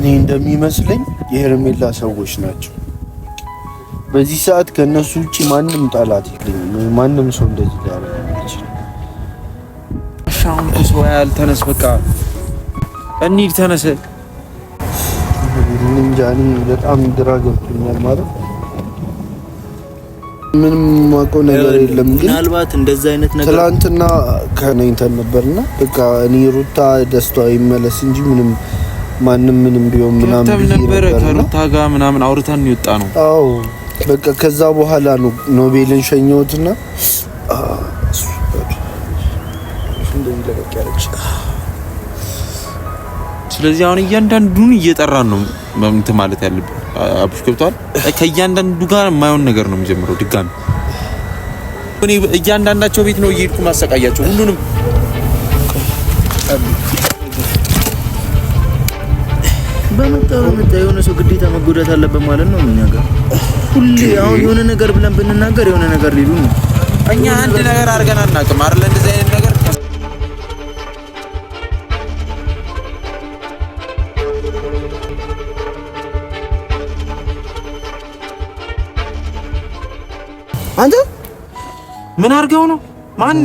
እኔ እንደሚመስለኝ የሄርሜላ ሰዎች ናቸው። በዚህ ሰዓት ከነሱ ውጪ ማንም ጠላት የለኝም። ማንም ሰው እንደዚህ ሊያደርግ ይችላል። ሻውን ሰው ያልተነስ በቃ እንሂድ ተነስ። እንጃኒ በጣም ግራ ገብቶኛል ማለት ምንም ማውቀው ነገር የለም። ምናልባት እንደዛ አይነት ነገር ትላንትና ከነኝተን ነበርና በቃ እኔ ሩታ ደስታው ይመለስ እንጂ ማንም ምንም ቢሆን ምናምን ነበር ከሩታ ጋር ምናምን አውርተን ይወጣ ነው። አዎ በቃ ከዛ በኋላ ነው ኖቤልን ሸኘሁትና ስለዚህ አሁን እያንዳንዱን እየጠራን ነው እንትን ማለት ያለብን። አብሽ ገብቷል። ከእያንዳንዱ ጋር የማይሆን ነገር ነው የሚጀምረው ድጋሚ። እኔ እያንዳንዳቸው ቤት ነው እየሄድኩ ማሰቃያቸው ሁሉንም። በመጣው የሆነ ሰው ግዴታ መጎዳት አለበት ማለት ነው። እኛ ጋር ሁሌ አሁን የሆነ ነገር ብለን ብንናገር የሆነ ነገር ሊሉ ነው። እኛ አንድ ነገር አድርገን አናውቅም አይደል? እንደዚህ አይነት ነገር አንተ ምን አድርገው ነው?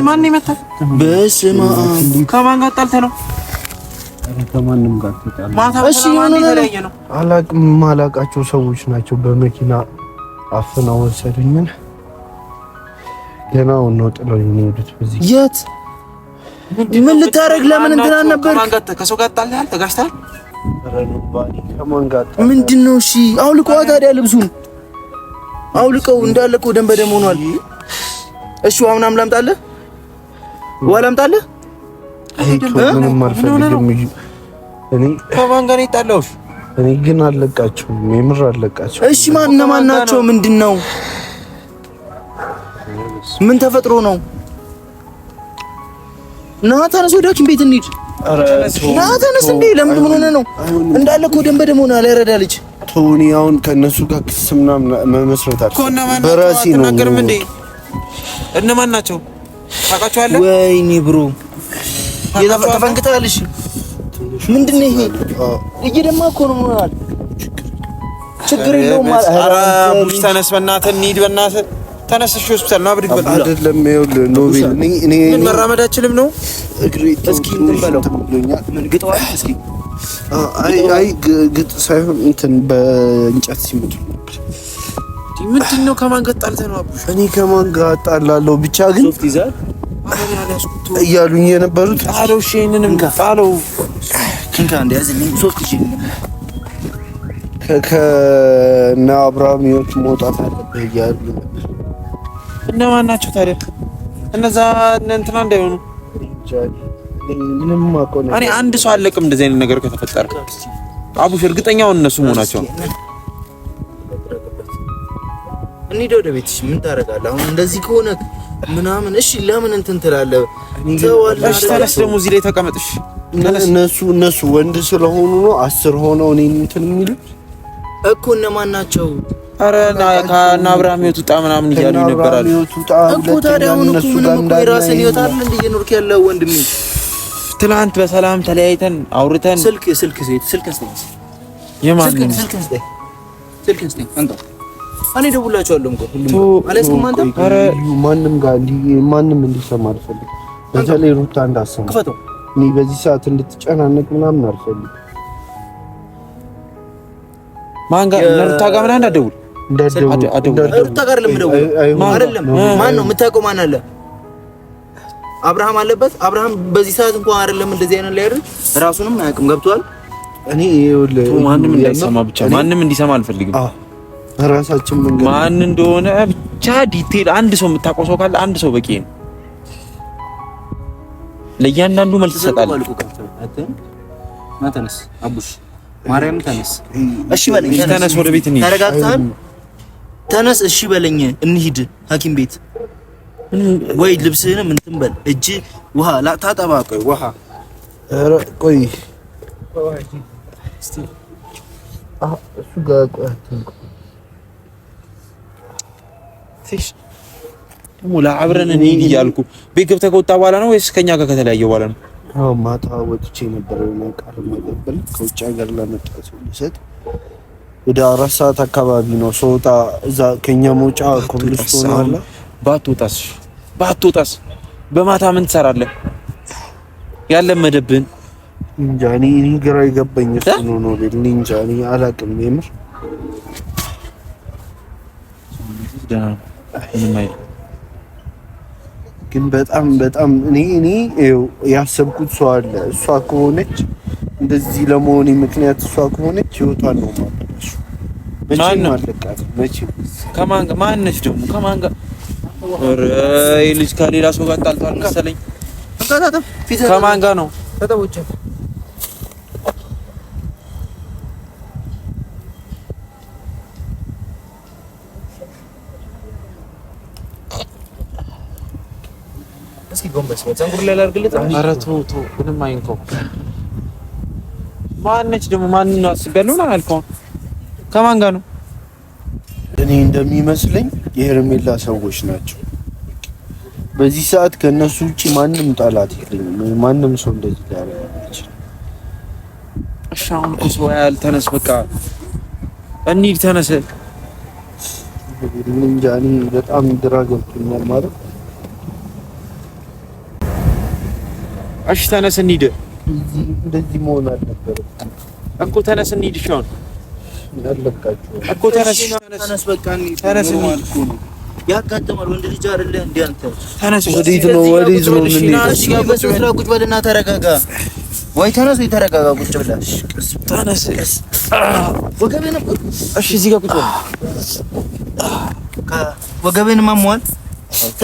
ማን ይመታል? በስመ አብ ከማን ጋር ጣልተህ ነው? ከማንም ጋር ተጣላ። ማታ እሺ ነው ማላቃቸው ሰዎች ናቸው። በመኪና አፍነው ወሰዱኝ። ገና ነው ጥለውኝ ነው በዚህ የት ምን ልታረግ? ለምን እንትና ነበር? ከማን ጋር ከሰው ጋር ጣልተሃል? ተጋጭተሃል? ከማን ጋር ምንድነው? እሺ አውልቀው ታዲያ ልብሱን አውልቀው እንዳለ እኮ ደም በደም ሆኗል። እሺ አሁን አምላምጣለህ ወላምጣለህ? ምንም አልፈልግም። እኔ ከማን ጋር ይጣላው? እኔ ግን አለቃቸውም፣ የምር አለቃቸው። እሺ ማን ናቸው? ምንድነው? ምን ተፈጥሮ ነው? ና ተነስ፣ ወደ ሐኪም ቤት እንሂድ። ና ተነስ። እንዴ ለምን ሆነ ነው? እንዳለ እኮ ደም በደም ሆኗል። ያረዳ ልጅ ቶኒ አሁን ከነሱ ጋር ክስ ምናምን መመስረት አለ። በራሲ ነው ተናገርም እንዴ? እነማን ናቸው ታውቃቸዋለህ? ወይኔ ብሮ ተፈንክተሃል። እሺ ምንድን ነው ይሄ? እየደማ እኮ ነው ማለት ችግር የለውም ማለት ኧረ ቡሽ ተነስ፣ በእናትህ እንሂድ፣ በእናትህ ተነስ። እሺ ሆስፒታል ነው አብሪክ በል አይደለም። ይኸውልህ ኖቤል እኔ ምን መራመድ አችልም ነው? እግሬ እስኪ እንትን በለው ምን ግጠዋል? እስኪ አይ ግጥ ሳይሆን እንትን በእንጨት ሲመቱ ምንድን ነው? ከማን ጋር ጣልተህ ነው አቡሽ? እኔ ከማን ጋር ጣላለሁ? ብቻ ግን ሶፍት ይዛል እያሉኝ የነበሩት ጣለው። እሺ እኔንም ጣለው። እንካ እንደያዝልኝ ሶፍት ይዤ ከነ አብርሃም ህይወት መውጣት አለብህ እያሉ እነማን ናቸው ታዲያ? እነዛ እንትና እንዳይሆኑ ምንም አቆነ። እኔ አንድ ሰው አለቅም እንደዚህ አይነት ነገር ከተፈጠረ አቡሽ እርግጠኛውን እነሱ መሆናቸው ነው። እንሂድ ወደ ቤትሽ። ምን ታደርጋለህ አሁን እንደዚህ ከሆነ ምናምን? እሺ ለምን እንትን ትላለህ? እሺ ተነስ፣ ደግሞ እዚህ ላይ ተቀመጥሽ። እነሱ ወንድ ስለሆኑ ነው 10 ሆነው እኔ እንትን የሚሉት እኮ። እነማን ናቸው? አረ እና አብርሃም ህይወት ውጣ ምናምን እያሉ ነበራል እኮ። ታዲያ አሁን እኮ ምንም እኮ የራስን ህይወት አይደል እንደ እየኖርክ ያለው ወንድሜ። ትላንት በሰላም ተለያይተን አውርተን ስልክ የማንን ስልክ አንተ እኔ ደውላቸዋለሁ እኮ ሁሉም አለስኩም። አንተ ኧረ ማንም ጋር ማንም እንዲሰማ አልፈልግም። በተለይ ሩታ እንዳሰማ ክፈተው። እኔ በዚህ ሰዓት እንድትጨናነቅ ምናምን አልፈልግም። ማን ጋር ሩታ ጋር ምናምን እንዳትደውል ሩታ ጋር ለምደውል አይደለም። ማን ነው የምታውቀው? ማን አለ? አብርሃም አለበት። አብርሃም በዚህ ሰዓት እንኳን አይደለም እንደዚህ አይነት ላይ አይደል ራሱንም አያውቅም። ገብቷል። እኔ ይኸውልህ ማንም እንዳይሰማ ብቻ ማንም እንዲሰማ አልፈልግም። ራሳችን መንገድ ማን እንደሆነ ብቻ ዲቴል አንድ ሰው የምታውቀው ሰው ካለ አንድ ሰው በቂ ነው። ለእያንዳንዱ መልስ ትሰጣለህ። ተነስ አቡሽ፣ ማርያም ተነስ። እሺ በለኝ። ተነስ፣ ወደ ቤት እንሂድ። ተረጋግተሃል? ተነስ። እሺ በለኝ፣ እንሂድ ሐኪም ቤት ወይ ልብስህንም እንትን በል። እጅ ውሃ ታጠባ። ቆይ ውሃ ኧረ ቆይ እስቲ እሱ ጋር ቆይ ደግሞ ለአብረን እንሂድ እያልኩ ቤት ገብተህ ከወጣ በኋላ ነው ወይስ ከኛ ጋር ከተለያየ በኋላ ነው? ማታ ወጥቼ ነበር ነው ቃል ማቀበል ከውጭ ሀገር ለመጣ ሰው ልሰጥ ወደ 4 ሰዓት አካባቢ ነው ሶታ እዛ ከኛ መውጫ ኮብልስቶን አለ። ባትወጣስ በማታ ምን ትሰራለህ? ያለመደብን እንጃ እኔ ግራ የገባኝ እሱ ነው እንጃ እኔ አላውቅም የምር ግን በጣም እኔ ያሰብኩት ሰው አለ። እሷ ከሆነች እንደዚህ ለመሆኔ ምክንያት እሷ ከሆነች ህይወቷን ነው ማለት ነው። መቼም አለቃት መቼም ከማን ነች ደግሞ ከማን ጋር ልጅ ከሌላ ሰው ጋር ጣልቷል መሰለኝ። ከማን ጋር ነው ተጠውጭ እስኪ ጎንበስ ወንጀር ላይ ላርግልህ። ኧረ ተው ምንም አይንከው። ማን ነች ደግሞ ማን ነው አስበሉና አልከው ከማን ጋር ነው? እኔ እንደሚመስለኝ የሄርሜላ ሰዎች ናቸው። በዚህ ሰዓት ከነሱ ውጪ ማንም ጣላት የለኝም። ማንም ሰው እንደዚህ ሊያደርግ እሺ አሁን እኮ ያልተነስ በቃ እንሂድ ተነስ። እንጃ እኔ በጣም ግራ ገብቶኛል ማለት እሺ ተነስ እንሂድ። እንደዚህ መሆን አልነበረም እኮ ተነስ እንሂድ። እሺ አሁን ያለቃችሁ እኮ ተነስ በቃ እንሂድ። ተነስ እንሂድ ያጋጠማል ወንድ ልጅ አይደለ እንዴ አንተ? ተነስ ወዴት ነው ምን በስራ ቁጭ በልና ተረጋጋ። ወይ ተነስ ወይ ተረጋጋ ቁጭ ብለህ ተነስ። ወገቤን እሺ እዚህ ጋር ቁጭ በል። ወገቤን ማሟል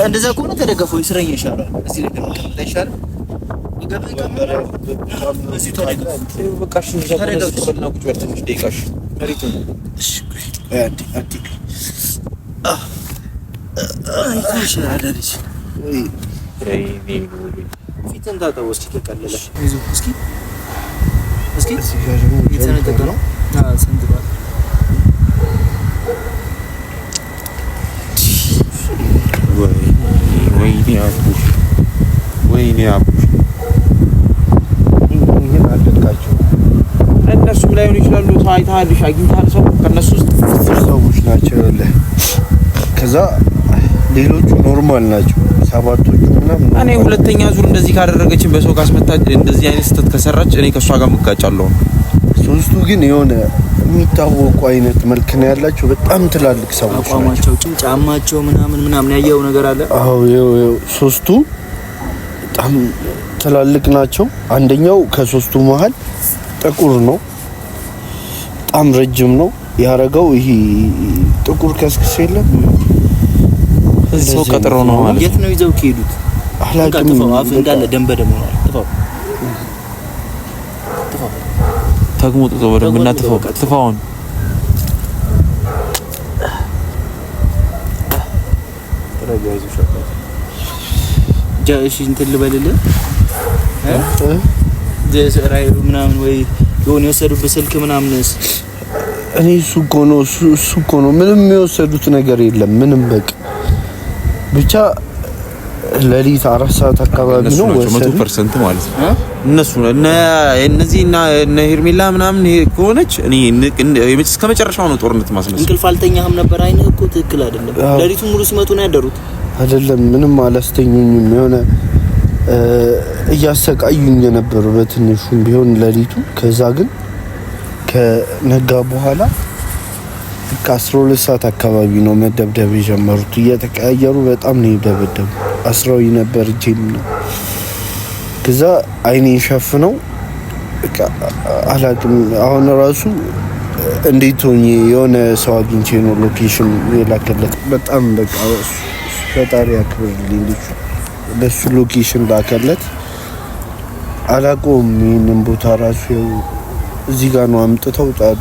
እንደዛ ከሆነ ተደገፈው ይስረኝ ይሻላል። እዚህ ላይ ተቀምጠ ይሻላል። ወገቤን ከመረ እዚህ ተደገፈው በቃ እሺ ተረጋጋ በልና ቁጭ በል ትንሽ ደቂቃሽ መሪቱ እሺ አዲ ይሻላልሽ ወይ ፊትን ታጠብ እስኪ ተቀለለ እስኪ የተነጠቀ ነው ሰንጥቋል። ወይኔ አቡሽ ይሄን አለቃቸው። እነሱም ላይሆን ይችላሉ። ታይታልሽ አግኝታል ሰው ከነሱ ውስጥ ሰዎች ናቸው ያለ ከዛ ሌሎቹ ኖርማል ናቸው። ሰባቶቹ ምናምን እኔ ሁለተኛ ዙር እንደዚህ ካደረገችን በሰው ካስመታች እንደዚህ አይነት ስህተት ከሰራች እኔ ከሷ ጋር መጋጫለሁ። ሶስቱ ግን የሆነ የሚታወቁ አይነት መልክ ነው ያላቸው። በጣም ትላልቅ ሰዎች ናቸው። አቋማቸው ጫማቸው ምናምን ያየው ነገር አለ። አዎ ሶስቱ በጣም ትላልቅ ናቸው። አንደኛው ከሶስቱ መሃል ጥቁር ነው። በጣም ረጅም ነው ያረጋው። ይሄ ጥቁር ከስክስ የለም ሰው ቀጥሮ ነው ማለት። የት ነው ይዘው ከሄዱት? አላውቅም። አፍ እንዳለ ደም በደም ሆኗል። ጥፋው ተግሙጥ ወደም እና ጥፋውን ተረጋይዙ ሸቀጥ ጃሽ እንትን ልበልልህ ዘራይ ምናምን ወይ የሆነ የወሰዱበት ስልክ ምናምንስ እኔ እሱ እኮ ነው ምንም የወሰዱት ነገር የለም ምንም በቃ ብቻ ለሊት 4 ሰዓት አካባቢ ነው ወሰዱ 100% ማለት ነው። እነሱ እነዚህና እነ ሄርሜላ ምናምን ከሆነች እኔ እስከ መጨረሻው ነው ጦርነት ማስነሳት። እንቅልፍ አልተኛህም ነበር? አይነህ እኮ ትክክል አይደለም። ለሊቱ ሙሉ ሲመጡ ነው ያደሩት አይደለም? ምንም አላስተኙኝም። የሆነ እያሰቃዩኝ ነበር በትንሹም ቢሆን ለሊቱ። ከዛ ግን ከነጋ በኋላ ከ12 ሰዓት አካባቢ ነው መደብደብ የጀመሩት። እየተቀያየሩ በጣም ነው የደበደቡ። አስራዊ ነበር ጄም ነው። ከዛ አይኔን ሸፍነው አላውቅም። አሁን ራሱ እንዴት ሆኜ የሆነ ሰው አግኝቼ ነው ሎኬሽን የላከለት። በጣም በቃ ፈጣሪ ያክብርልኝ። ለሱ ሎኬሽን ላከለት። አላውቀውም ይሄንን ቦታ ራሱ እዚህ ጋር ነው አምጥተው ጣሉ።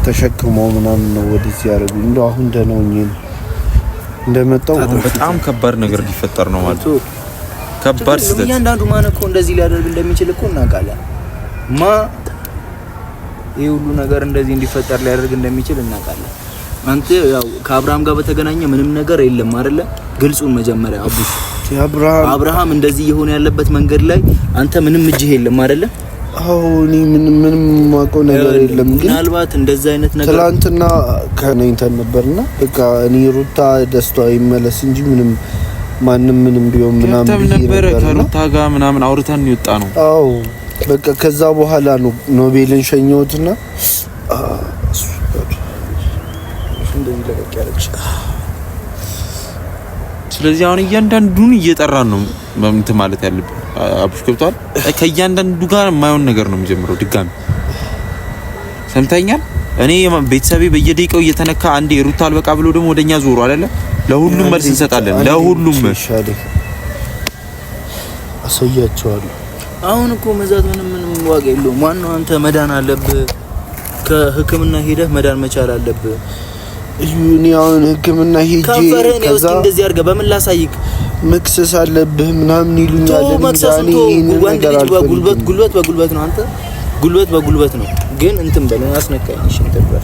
ተሸክመው ምናምን ነው ወደዚህ ያረጉ። እንደው አሁን ደህና ሆኜ እንደመጣው በጣም ከባድ ነገር ሊፈጠር ነው ማለት ነው። ከባድ ስህተት እያንዳንዱ ማን እኮ እንደዚህ ሊያደርግ እንደሚችል እኮ እናውቃለን። ይሄ ሁሉ ነገር እንደዚህ እንዲፈጠር ሊያደርግ እንደሚችል እናውቃለን። አንተ ያው ከአብርሃም ጋር በተገናኘ ምንም ነገር የለም አይደለ? ግልጹን መጀመሪያ አቡሽ አብርሃም እንደዚህ የሆነ ያለበት መንገድ ላይ አንተ ምንም እጅህ የለም አይደለ? አዎ እኔ ምንም ማቆ ነገር የለም። ግን ምናልባት እንደዛ አይነት ነገር ትላንትና ከነኝተን ነበርና በቃ እኔ ሩታ ደስታው ይመለስ እንጂ ምንም ቢሆን ምናምን ነበር ከሩታ ጋር ምናምን አውርተን ይወጣ ነው። አዎ በቃ ከዛ በኋላ ነው ኖቤልን ሸኘሁትና እንደዚህ ለቀቅ ያለች። ስለዚህ አሁን እያንዳንዱን እየጠራን ነው እንትን ማለት ያለብን። አብሽ ገብቷል። ከእያንዳንዱ ጋር የማይሆን ነገር ነው የሚጀምረው ድጋሚ። ሰምተኛል። እኔ ቤተሰቤ በየደቂቃው እየተነካ አንዴ ሩታ አልበቃ ብሎ ደግሞ ወደኛ ዞሩ አይደለ? ለሁሉም መልስ እንሰጣለን። ለሁሉም አሳያቸዋለሁ። አሁን እኮ መዛት ምንም ዋጋ የለውም። ዋናው አንተ መዳን አለብህ። ከህክምና ሄደህ መዳን መቻል አለብህ። እኔ አሁን ህክምና ሄጄ ከዛ እንደዚህ አድርገህ በምን ላሳይክ መክሰስ አለብህ ምናምን ይሉኛል። እኔ ወንድ ልጅ በጉልበት ነው። አንተ በጉልበት ነው። ግን እንትን በለ አስነካኝ። እሺ እንተባል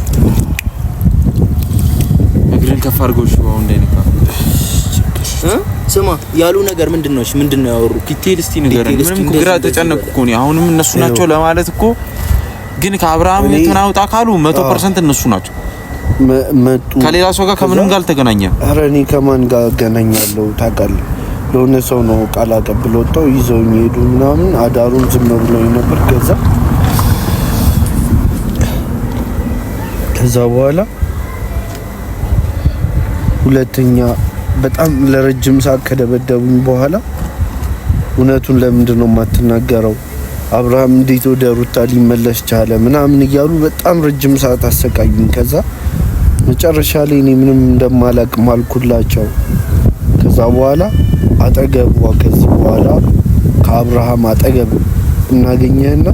እግርን ከፍ አድርገው እሺ። አሁን እንዳይነካ ስማ ያሉ ነገር ምንድነው? እሺ ምንድነው ያወሩ? ዲቴል እስቲ ንገረኝ። ምንም ግራ ተጨነቅኩ እኮ ነው። አሁንም እነሱ ናቸው ለማለት እኮ ግን ከአብርሃም የተናውጣ ካሉ 100% እነሱ ናቸው። ከሌላ ሰው ጋር ከምንም ጋር አልተገናኘም። ኧረ እኔ ከማን ጋር አገናኛለሁ ታውቃለህ? ለሆነ ሰው ነው ቃል አቀብል ወጣው ይዘውኝ ሄዱ ምናምን አዳሩን ዝም ብለው ነበር። ከዛ በኋላ ሁለተኛ በጣም ለረጅም ሰዓት ከደበደቡኝ በኋላ እውነቱን ለምንድን ነው የማትናገረው? አብርሃም እንዴት ወደ ሩታ ሊመለስ ቻለ ምናምን እያሉ በጣም ረጅም ሰዓት አሰቃዩኝ። ከዛ መጨረሻ ላይ እኔ ምንም እንደማላቅ ማልኩላቸው። ከዛ በኋላ ከዚህ በኋላ ከአብርሃም አጠገብ እናገኘህና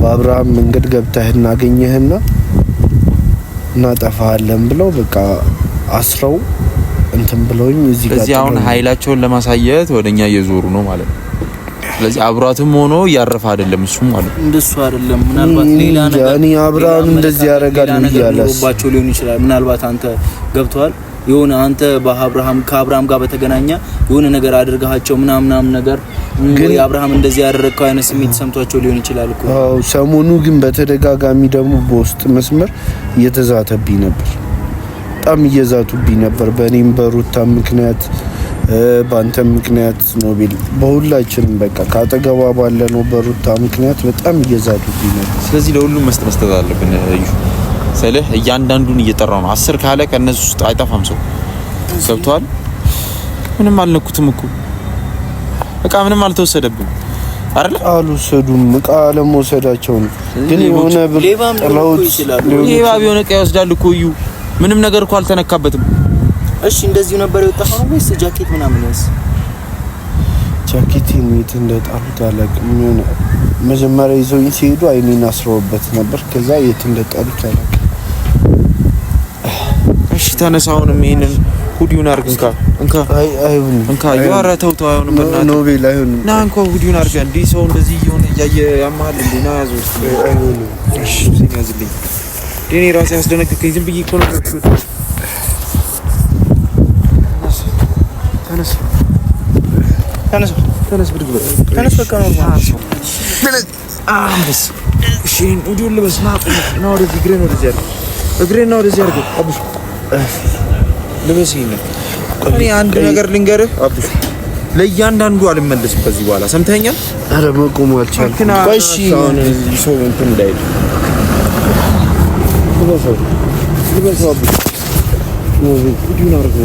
በአብርሃም መንገድ ገብተህ እናገኘህና እናጠፋለን ብለው በቃ አስረው እንትን ብለውኝ እዚህ ጋር አሁን ኃይላቸውን ለማሳየት ወደኛ እየዞሩ ነው ማለት ነው። ስለዚህ አብራትም ሆኖ ያረፈ አይደለም እሱም ማለት ነው። እንደሱ አይደለም። ምናልባት ሌላ ነገር እኔ አብርሃም እንደዚህ ያረጋል ይያላስባቸው ሊሆን ይችላል። ምናልባት አንተ ገብቷል የሆነ አንተ ከአብርሃም ጋር በተገናኘ የሆነ ነገር አድርጋቸው ምናምን ነገር ግን አብርሃም እንደዚህ ያደረገው አይነት ስሜት ሰምቷቸው ሊሆን ይችላል እኮ። አዎ ሰሞኑ ግን በተደጋጋሚ ደግሞ በውስጥ መስመር እየተዛተብኝ ነበር። በጣም እየዛቱብኝ ነበር። በእኔም በሩታ ምክንያት በአንተ ምክንያት ኖቤል በሁላችንም በቃ ካጠገባ ባለ ነው በሩታ ምክንያት በጣም እየዛቱብኝ ነበር። ስለዚህ ለሁሉም መስጠት አለብን። ስለህ እያንዳንዱን እየጠራው ነው። 10 ካለ ከነሱ ውስጥ አይጠፋም ሰው ገብቷል። ምንም አልነኩትም እኮ እቃ ምንም አልተወሰደብም አይደል? አልወሰዱም። እቃ ለመውሰዳቸው ነው። ግን የሆነ ብር ጥለውት ሌባ ቢሆን እቃ ይወስዳል እኮ እዩ። ምንም ነገር እኮ አልተነካበትም። እሺ እንደዚህ ነበር የወጣው ነው ወይስ ጃኬት ምናምን ነው? ጃኬት የት እንደጣሉት አላውቅም። የሆነ መጀመሪያ ይዘውኝ ሲሄዱ አይኔን አስረውበት ነበር። ከዛ የት እንደጣሉት አላውቅም። እሺ ተነሳውንም ይሄንን ሁዲውን አርግ እንካ አይሁን እንካ ያራ ተውቶ አይሆንም። በእናትህ ኖቤል አይሆንም። ና እንኳ ሁዲውን አርግ። እንዴ ሰው እንደዚህ እየሆነ ያየ ያማል እንዴ? ና ያዘው እስኪ አይሆንም። እሺ ሲያዝልኝ እኔ ራሴ ያስደነግከኝ ዝም ብዬ እኮ ነው። ተነስ ብድግ በል ተነስ በቃ ነው አንበስ። እሺ ሁዲውን ልበስ። ና ወደዚህ እግሬን ወደዚህ አርግ አብሽ ልበስ። እኔ አንድ ነገር ልንገርህ አብሽ፣ ለእያንዳንዱ አልመለስም ከዚህ በኋላ ሰምተኸኛል? ኧረ መቆም አልቻልኩም። እሺ ሰው እንትን እንዳይል ልበሰው አብሽ ሁዲውን አርግ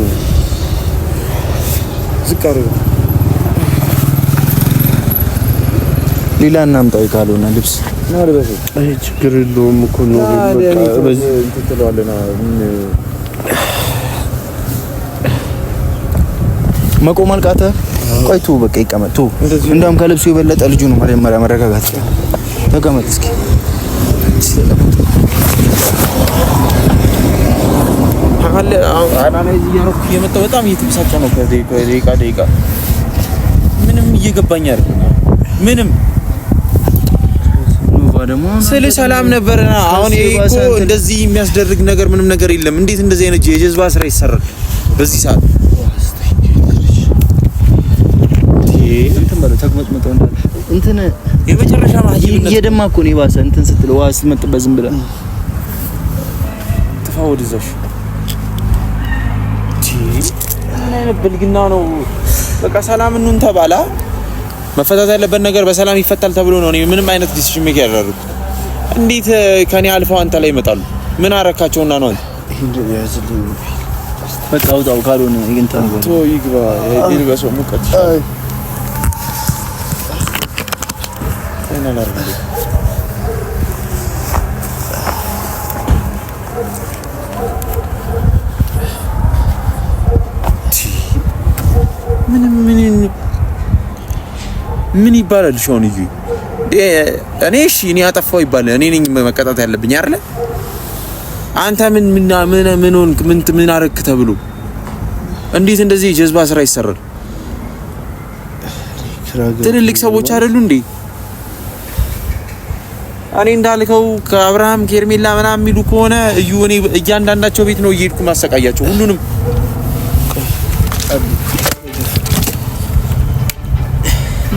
ዝቅ አርግ። ሌላ እናምጣው ካልሆነ ልብስ ነው ልበሰው። አይ ችግር የለውም እኮ ነው በቃ በዚህ እንትን ትለዋለና መቆም አልቃተ። ቆይቱ በቃ ይቀመጥ። እንደውም ከልብሱ የበለጠ ልጁ ነው መጀመሪያ መረጋጋት። ተቀመጥ እስኪ። አናላይዝ እያደረኩ እየመጣሁ በጣም እየተበሳጨ ነው። ከደቂቃ ምንም እየገባኝ አይደለም። ምንም ደግሞ ስለ ሰላም ነበርና አሁን ይሄ እኮ እንደዚህ የሚያስደርግ ነገር ምንም ነገር የለም። እንዴት እንደዚህ አይነት የጀዝባ ስራ ይሰራል በዚህ ሰዓት? እንትን በለው ተቅመጥመጠው እንዳለ እንትን የመጨረሻ ማህይብነት እየደማ እኮ ነው የባሰ እንትን ስትለው ዋስ መጥበዝ ዝም ብለህ ጥፋው ወደዛሽ ምን አይነት ብልግና ነው? በቃ ሰላም እንሁን ተባላ መፈታት ያለበት ነገር በሰላም ይፈታል ተብሎ ነው። እኔ ምንም አይነት ዲሲሽን ሜክ ያደረኩት እንዴት ከኔ አልፈው አንተ ላይ ይመጣሉ? ምን አረካቸውና ነው አንተ? በቃ አውጣው ካልሆነ እንትን ቶ ይግባ ይልበሰው ሙቀት አይናላ ምን ይባላል? ሾን እዩ እኔ እሺ እኔ አጠፋው ይባላል። እኔ ነኝ መቀጣት ያለብኝ አይደል? አንተ ምን አረክ ተብሎ እንዴት እንደዚህ ጀዝባ ስራ ይሰራል? ትልልቅ ሰዎች አይደሉ እንዴ? እኔ እንዳልከው ከአብርሃም ከኤርሜላ ምናምን የሚሉ ከሆነ እዩ እኔ እያንዳንዳቸው ቤት ነው እየሄድኩ ማሰቃያቸው ሁሉንም።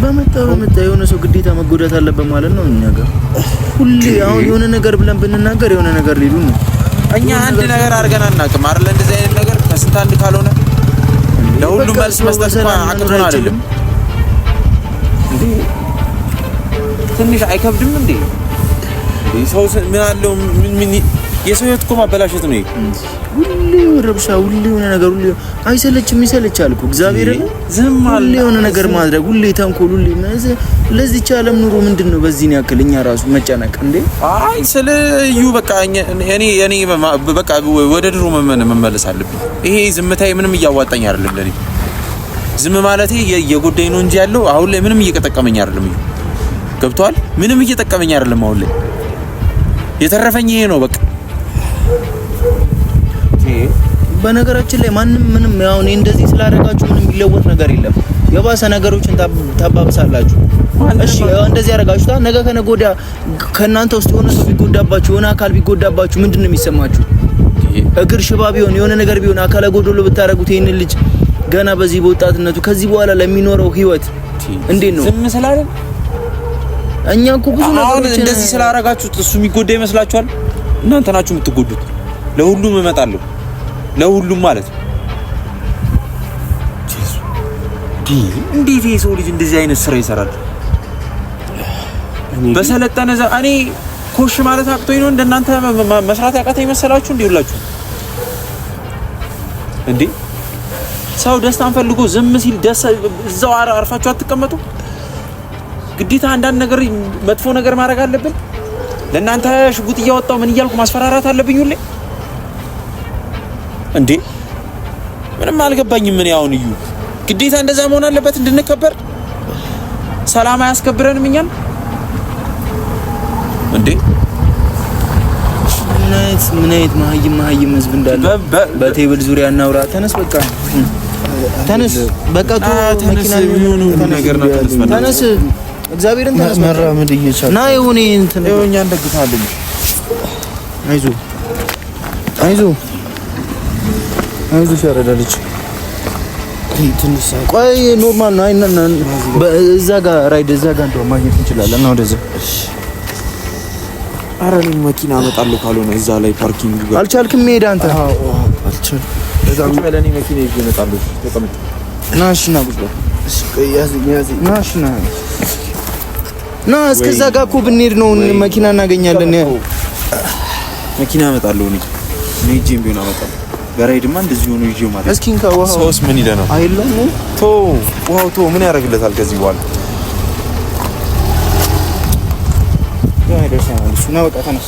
በመጣ የሆነ ሰው ግዴታ መጎዳት አለበት ማለት ነው። እኛ ጋር ሁሌ አሁን የሆነ ነገር ብለን ብንናገር የሆነ ነገር ሊሉን ነው። እኛ አንድ ነገር አድርገን አናውቅም አይደል? እንደዚህ አይነት ነገር ከስንት አንድ ካልሆነ ለሁሉም መልስ መስጠት አቅቶን አይደለም እንዴ? ትንሽ አይከብድም እንዴ? ሰው ምን አለው? ምን የሰው ህይወት እኮ ማበላሸት ነው። ሁሌ ረብሻ፣ ሁሌ የሆነ ነገር፣ ሁሌ አይሰለችም? ይሰለቻል እኮ እግዚአብሔር ዝም አለ። ሁሌ የሆነ ነገር ማድረግ፣ ሁሌ ተንኮል፣ ሁሌ ለዚህ ዓለም ኑሮ ምንድነው? በዚህ ነው ያክል እኛ ራሱ መጨነቅ እንዴ? አይ ስለ እዩ በቃ እኔ በቃ ወደ ድሮ መመለስ አለብኝ። ይሄ ዝምታዬ ምንም እያዋጣኝ አይደለም ለኔ። ዝም ማለቴ የጎዳኝ ነው እንጂ ያለው አሁን ላይ ምንም እየተጠቀመኝ አይደለም። እዩ ገብቷል? ምንም እየተጠቀመኝ አይደለም አሁን ላይ። የተረፈኝ ይሄ ነው በቃ። በነገራችን ላይ ማንም ምንም ያው እኔ እንደዚህ ስላደረጋችሁ ምንም የሚለወጥ ነገር የለም። የባሰ ነገሮችን ታባብሳላችሁ። እሺ እንደዚህ ያደርጋችሁታ ነገ ከነገ ወዲያ ከእናንተ ውስጥ የሆነ ሰው ቢጎዳባችሁ፣ የሆነ አካል ቢጎዳባችሁ ምንድነው የሚሰማችሁ? እግር ሽባ ቢሆን የሆነ ነገር ቢሆን አካለ ጎዶሎ ብታረጉት ይሄን ልጅ ገና በዚህ በወጣትነቱ ከዚህ በኋላ ለሚኖረው ህይወት እንዴት ነው? ዝም ስላለን እኛ እኮ ብዙ ነገሮች እንደዚህ ስላደረጋችሁት እሱ የሚጎዳ ይመስላችኋል? እናንተ ናችሁ የምትጎዱት። ለሁሉም እመጣለሁ፣ ለሁሉም ማለት ነው። እንዴት የሰው ልጅ እንደዚህ አይነት ስራ ይሰራል? በሰለጠነ እኔ ኮሽ ማለት አቅቶኝ ነው እንደናንተ መስራት ያቃተኝ መሰላችሁ? እንዴ ሁላችሁ እንዴ ሰው ደስታን ፈልጎ ዝም ሲል ደስ እዛው አርፋችሁ አትቀመጡ? ግዴታ አንዳንድ ነገር መጥፎ ነገር ማድረግ አለብን? ለእናንተ ሽጉጥ እያወጣው ምን እያልኩ ማስፈራራት አለብኝ ሁሌ እንዴ? ምንም አልገባኝም። ምን ያውን እዩ ግዴታ እንደዛ መሆን አለበት እንድንከበር? ሰላም አያስከብረንም እኛን እንዴ? ምን አይነት መሀይም ህዝብ እንዳለ በቴብል ዙሪያ እናውራ። ተነስ በቃ ተነስ በቃ መኪና የሚሆኑ ነገር ነው። ተነስ እግዚአብሔርን ተነስ። መራመድ እየቻለ ና ይሁን እንትን እኛ እንደግፋለን። አይዞህ ሸረዳለች። ቆይ ኖርማል ነው። አይነና በዛ ጋር ራይድ እዛ ጋር እንደው ማግኘት እንችላለን። እና ወደዛ አረን መኪና አመጣለሁ ካልሆነ እዛ ላይ ፓርኪንግ ጋር አልቻልክም መሄድ አንተ? አልቻልኩም። በጣም ለኔ መኪና ይዤ እመጣለሁ። ተቀመጥ። ናሽ ና ጉዞ ናሽ ና እስከዛ ጋር እኮ ብንሄድ ነው መኪና እናገኛለን። መኪና አመጣለሁ እኔ ጂም ቢሆን አመጣለሁ። በራይድማ እንደዚህ ሆኖ ይዤው ማለት እስኪ እንካው ሰውስ ምን ይለ ነው አይደለም? ውሃው ምን ያደርግለታል ከዚህ በኋላ? ያ ይደርሳል እሱ ነው። በቃ ተነስ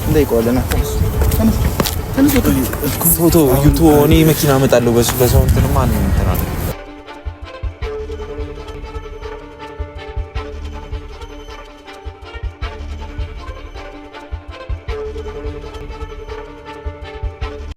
እንዳይቆለና ተነስ እኔ መኪና አመጣለሁ። በሰው እንትን ማን እንትን አለ